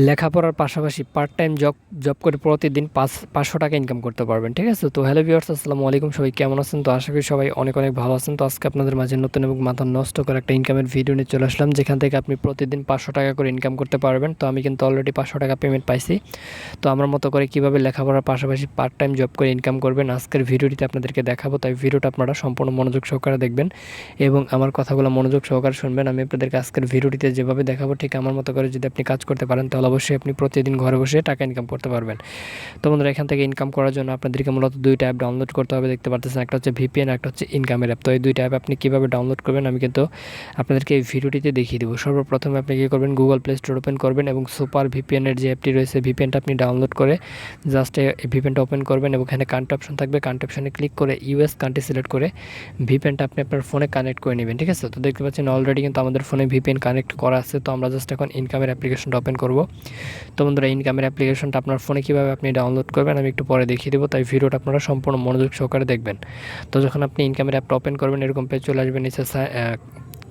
লেখাপড়ার পাশাপাশি part time job করে প্রতিদিন 500 টাকা ইনকাম করতে পারবেন। ঠিক আছে, তো হ্যালো ভিউয়ার্স, আসসালামু আলাইকুম। সবাই কেমন আছেন? তো আশা করি সবাই অনেক অনেক ভালো আছেন। তো আজকে আপনাদের মাঝে নতুন এবং মাথা নষ্ট করে একটা ইনকামের ভিডিও নিয়ে চলে আসলাম, যেখান থেকে আপনি প্রতিদিন 500 টাকা করে ইনকাম করতে পারবেন। তো আমি কিন্তু অলরেডি 500 টাকা পেমেন্ট পাইছি। তো আমার মতো করে কীভাবে লেখাপড়ার পাশাপাশি পার্ট টাইম জব করে ইনকাম করবেন আজকের ভিডিওটিতে আপনাদেরকে দেখাবো। তাই ভিডিওটা আপনারা সম্পূর্ণ মনোযোগ সহকারে দেখবেন এবং আমার কথাগুলো মনোযোগ সহকারে শুনবেন। আমি আপনাদেরকে আজকের ভিডিওটিতে যেভাবে দেখাবো ঠিক আমার মতো করে যদি আপনি কাজ করতে পারেন তাহলে অবশ্যই আপনি প্রতিদিন ঘরে বসে টাকা ইনকাম করতে পারবেন। তো বন্ধুরা, এখান থেকে ইনকাম করার জন্য আপনাদেরকে মূলত দুইটা অ্যাপ ডাউনলোড করতে হবে। দেখতে পাচ্ছেন, একটা হচ্ছে ভিপিএন, একটা হচ্ছে ইনকামের অ্যাপ। তো এই দুইটা অ্যাপ আপনি কীভাবে ডাউনলোড করবেন আমি কিন্তু আপনাদেরকে এই ভিডিওটিতে দেখিয়ে দেবো। সর্বপ্রথমে আপনি কী করবেন, গুগল প্লে স্টোর ওপেন করবেন এবং সুপার ভিপিএনের যে অ্যাপটি রয়েছে ভিপিএনটা আপনি ডাউনলোড করে জাস্ট এই ভিপিএনটা ওপেন করবেন এবং এখানে কান্ট্রি অপশন থাকবে। কান্ট্রি অপশনে ক্লিক করে ইউএস কান্ট্রি সিলেক্ট করে ভিপিএনটা আপনি আপনার ফোনে কানেক্ট করে নেবেন। ঠিক আছে, তো দেখতে পাচ্ছেন অলরেডি কিন্তু আমাদের ফোনে ভিপিএন কানেক্ট করা আছে। তো আমরা জাস্ট এখন ইনকামের অ্যাপ্লিকেশনটা ওপেন করব। তো বন্ধুরা, ইনকামের অ্যাপ্লিকেশনটা আপনার ফোনে কীভাবে আপনি ডাউনলোড করবেন আমি একটু পরে দেখিয়ে দেবো, তাই ভিডিওটা আপনারা সম্পূর্ণ মনোযোগ সহকারে দেখবেন। তো যখন আপনি ইনকামের অ্যাপটা ওপেন করবেন এরকম পেজ চলে আসবেন। নিচে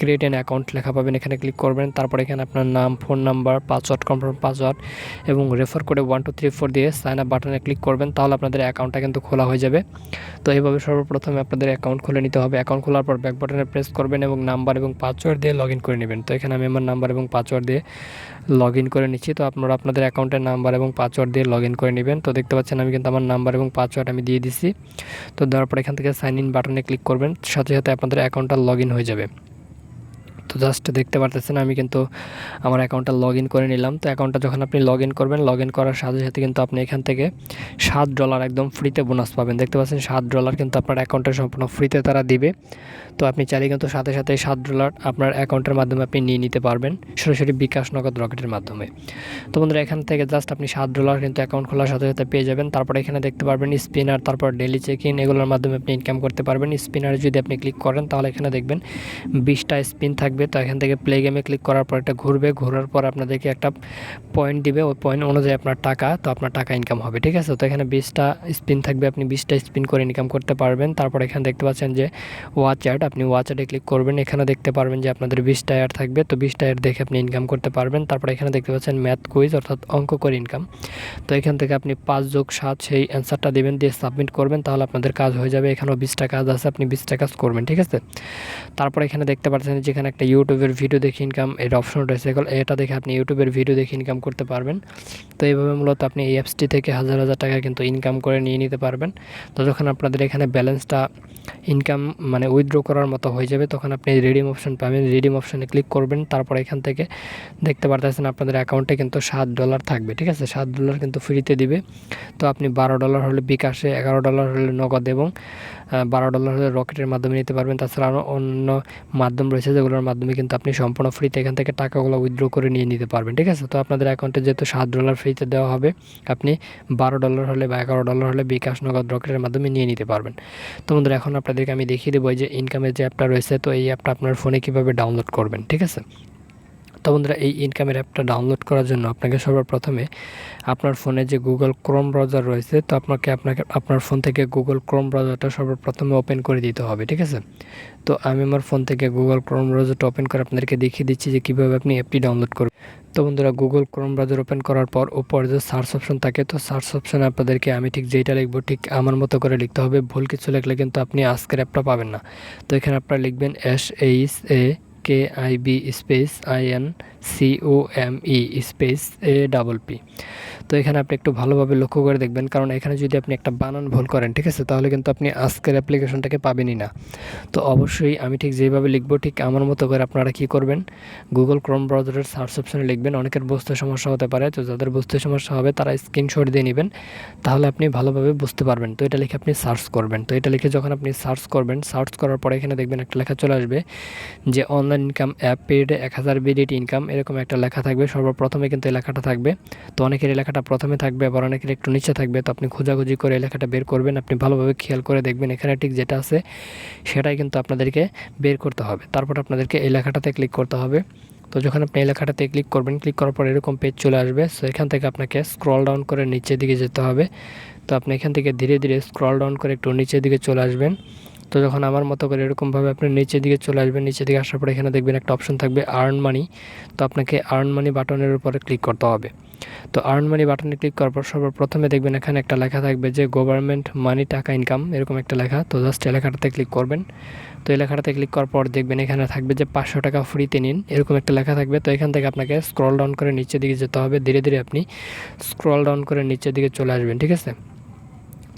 ক্রিয়েট অ্যান অ্যাকাউন্ট লেখা পাবেন, এখানে ক্লিক করবেন। তারপর এখানে আপনার নাম, phone number, password, confirm password এবং রেফার করে 1 2 3 4 দিয়ে সাইন আপ বাটনে ক্লিক করবেন। তাহলে আপনাদের অ্যাকাউন্টটা কিন্তু খোলা হয়ে যাবে। তো এইভাবে সর্বপ্রথমে আপনাদের অ্যাকাউন্ট খুলে নিতে হবে। অ্যাকাউন্ট খোলার পর ব্যাক বাটনে প্রেস করবেন এবং নাম্বার এবং পাসওয়ার্ড দিয়ে লগ ইন করে নেবেন। তো এখানে আমি আমার নাম্বার এবং পাসওয়ার্ড দিয়ে লগ ইন করে নিচ্ছি। তো আপনারা আপনাদের অ্যাকাউন্টের নাম্বার এবং পাসওয়ার্ড দিয়ে লগ ইন করে নেবেন। তো দেখতে পাচ্ছেন আমি কিন্তু আমার নাম্বার এবং পাসওয়ার্ড আমি দিয়ে দিচ্ছি। তো দেওয়ার পর এখান থেকে সাইন ইন বাটনে ক্লিক করবেন, সাথে সাথে আপনাদের অ্যাকাউন্টটা লগ ইন হয়ে যাবে। তো জাস্ট দেখতে পারতেছেন আমি কিন্তু আমার অ্যাকাউন্টটা লগ ইন করে নিলাম। তো অ্যাকাউন্টটা যখন আপনি লগ ইন করবেন, লগ ইন করার সাথে সাথে কিন্তু আপনি এখান থেকে $7 একদম ফ্রিতে বোনাস পাবেন। দেখতে পাচ্ছেন $7 কিন্তু আপনার অ্যাকাউন্টে সম্পূর্ণ ফ্রিতে তারা দিবে। তো আপনি চাইলে কিন্তু সাথে সাথে $7 আপনার অ্যাকাউন্টের মাধ্যমে আপনি নিয়ে নিতে পারবেন, সরাসরি বিকাশ নগদ রকেটের মাধ্যমে। তো বন্ধুরা, এখান থেকে জাস্ট আপনি $7 কিন্তু অ্যাকাউন্ট খোলার সাথে সাথে পেয়ে যাবেন। তারপরে এখানে দেখতে পারবেন স্পিনার, তারপর ডেলি চেক ইন, এগুলোর মাধ্যমে আপনি ইনকাম করতে পারবেন। স্পিনারে যদি আপনি ক্লিক করেন তাহলে এখানে দেখবেন 20টা স্পিন থাকবে। তো এখান থেকে প্লে গেমে ক্লিক করার পর এটা ঘুরবে, ঘোরার পর আপনাদেরকে একটা পয়েন্ট দিবে, ওই পয়েন্ট অনুযায়ী আপনার টাকা, তো আপনার টাকা ইনকাম হবে। ঠিক আছে, তো এখানে 20টা স্পিন থাকবে, আপনি 20টা স্পিন করে ইনকাম করতে পারবেন। তারপর এখানে দেখতে পাচ্ছেন যে ওয়াচ অ্যাড, আপনি ওয়াচ অ্যাডে ক্লিক করবেন। এখানে দেখতে পারবেন যে আপনাদের 20টা অ্যাড থাকবে। তো 20টা অ্যাড দেখে আপনি ইনকাম করতে পারবেন। তারপর এখানে দেখতে পাচ্ছেন ম্যাথ কুইজ, অর্থাৎ অঙ্ক করে ইনকাম। তো এখান থেকে আপনি 5 যোগ 7 সেই অ্যান্সারটা দেবেন, দিয়ে সাবমিট করবেন, তাহলে আপনাদের কাজ হয়ে যাবে। এখানেও 20টা কাজ আছে, আপনি 20টা কাজ করবেন। ঠিক আছে, তারপর এখানে দেখতে পাচ্ছেন যেখানে একটা ইউটিউবের ভিডিও দেখে ইনকাম এর অপশন রয়েছে, এটা দেখে আপনি ইউটিউবের ভিডিও দেখে ইনকাম করতে পারবেন। তো এইভাবে মূলত আপনি এই অ্যাপসটি থেকে হাজার হাজার টাকা কিন্তু ইনকাম করে নিয়ে নিতে পারবেন। তো যখন আপনাদের এখানে ব্যালেন্সটা ইনকাম মানে উইথড্র করার মতো হয়ে যাবে তখন আপনি রিডিম অপশন পাবেন, রিডিম অপশনে ক্লিক করবেন। তারপর এখান থেকে দেখতে পারতেছেন আপনাদের অ্যাকাউন্টে কিন্তু $7 থাকবে। ঠিক আছে, $7 কিন্তু ফ্রিতে দিবে। তো আপনি $12 হলে বিকাশে, $11 হলে নগদ এবং $12 হলে রকেটের মাধ্যমে নিতে পারবেন। তাছাড়া আরও অন্য মাধ্যম রয়েছে যেগুলোর মাধ্যমে কিন্তু আপনি সম্পূর্ণ ফ্রিতে এখান থেকে টাকাগুলো উইথড্র করে নিয়ে নিতে পারবেন। ঠিক আছে, তো আপনাদের অ্যাকাউন্টে যেহেতু $7 ফ্রিতে দেওয়া হবে, আপনি $12 হলে বা $11 হলে বিকাশ নগদ রকেটের মাধ্যমে নিয়ে নিতে পারবেন। তো বন্ধুরা, এখন আপনাদেরকে আমি দেখিয়ে দেবো যে ইনকামের যে অ্যাপটা রয়েছে, তো এই অ্যাপটা আপনার ফোনে কীভাবে ডাউনলোড করবেন। ঠিক আছে, তো বন্ধুরা, এই ইনকামের অ্যাপটা ডাউনলোড করার জন্য আপনাকে সর্বপ্রথমে আপনার ফোনে যে গুগল ক্রোম ব্রাউজার রয়েছে, তো আপনাকে আপনার ফোন থেকে গুগল ক্রোম ব্রাউজারটা সর্বপ্রথমে ওপেন করে দিতে হবে। ঠিক আছে, তো আমি আমার ফোন থেকে গুগল ক্রোম ব্রাউজারটা ওপেন করে আপনাদেরকে দেখিয়ে দিচ্ছি যে কীভাবে আপনি অ্যাপটি ডাউনলোড করবেন। তো বন্ধুরা, গুগল ক্রোম ব্রাউজার ওপেন করার পর উপরে যে সার্চ অপশন থাকে, তো সার্চ অপশনে আপনাদেরকে আমি ঠিক যেটা লিখবো ঠিক আমার মতো করে লিখতে হবে। ভুল কিছু লিখলে কিন্তু আপনি আজকের অ্যাপটা পাবেন না। তো এখানে আপনারা লিখবেন SHAKIB space INCOME space APP। তো এখানে আপনি একটু ভালোভাবে লক্ষ্য করে দেখবেন, কারণ এখানে যদি আপনি একটা বানান ভুল করেন, ঠিক আছে, তাহলে কিন্তু আপনি আজকের অ্যাপ্লিকেশনটাকে পাবেনই না। তো অবশ্যই আমি ঠিক যেভাবে লিখবো ঠিক আমার মতো করে আপনারা কী করবেন, গুগল ক্রোম ব্রাউজারের সার্চ অপশনে লিখবেন। অনেকের বুঝতে সমস্যা হতে পারে, তো যাদের বুঝতে সমস্যা হবে তারা স্ক্রিনশট দিয়ে নেবেন, তাহলে আপনি ভালোভাবে বুঝতে পারবেন। তো এটা লিখে আপনি সার্চ করবেন। তো এটা লিখে যখন আপনি সার্চ করবেন, সার্চ করার পরে এখানে দেখবেন একটা লেখা চলে আসবে যে online income app paid 1000 BDT income, এরকম একটা লেখা থাকবে। সর্বপ্রথমে কিন্তু এই লেখাটা থাকবে। তো অনেকের এই লেখাটা প্রথমে থাকবে, আবার অনেকের একটু নিচে থাকবে। তো আপনি খোঁজাখুঁজি করে এই লেখাটা বের করবেন। আপনি ভালোভাবে খেয়াল করে দেখবেন, এখানে ঠিক যেটা আছে সেটাই কিন্তু আপনাদেরকে বের করতে হবে। তারপর আপনাদেরকে এই লেখাটাতে ক্লিক করতে হবে। তো যখন আপনি এই লেখাটাতে ক্লিক করবেন, ক্লিক করার পর এরকম পেজ চলে আসবে। সো এখান থেকে আপনাকে স্ক্রল ডাউন করে নিচের দিকে যেতে হবে। তো আপনি এখান থেকে ধীরে ধীরে স্ক্রল ডাউন করে একটু নিচের দিকে চলে আসবেন। তো যখন আমার মতো করে এরকমভাবে আপনি নিচের দিকে চলে আসবেন, নিচের দিকে আসার পরে এখানে দেখবেন একটা অপশন থাকবে আর্ন মানি। তো আপনাকে আর্ন মানি বাটনের উপরে ক্লিক করতে হবে। তো আর্ন মানি বাটনে ক্লিক করার পর সর্বপ্রথমে দেখবেন এখানে একটা লেখা থাকবে যে গভর্নমেন্ট মানি টাকা ইনকাম, এরকম একটা লেখা। তো জাস্ট এই লেখাটাতে ক্লিক করবেন। তো এই লেখাটাতে ক্লিক করার পর দেখবেন এখানে থাকবে যে 500 টাকা ফ্রিতে নিন, এরকম একটা লেখা থাকবে। তো এখান থেকে আপনাকে স্ক্রল ডাউন করে নিচের দিকে যেতে হবে, ধীরে ধীরে আপনি স্ক্রল ডাউন করে নিচের দিকে চলে আসবেন, ঠিক আছে।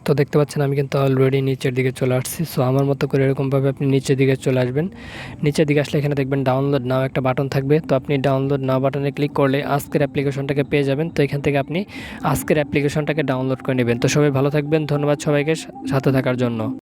তো দেখতে পাচ্ছেন আমি কিন্তু অলরেডি নিচের দিকে চলে আসছি। সো আমার মতো করে এরকমভাবে আপনি নিচের দিকে চলে আসবেন। নিচের দিকে আসলে এখানে দেখবেন ডাউনলোড নাও একটা বাটন থাকবে। তো আপনি ডাউনলোড নাও বাটনে ক্লিক করলে আজকের অ্যাপ্লিকেশনটাকে পেয়ে যাবেন। তো এখান থেকে আপনি আজকের অ্যাপ্লিকেশনটাকে ডাউনলোড করে নেবেন। তো সবাই ভালো থাকবেন, ধন্যবাদ সবাইকে সাথে থাকার জন্য।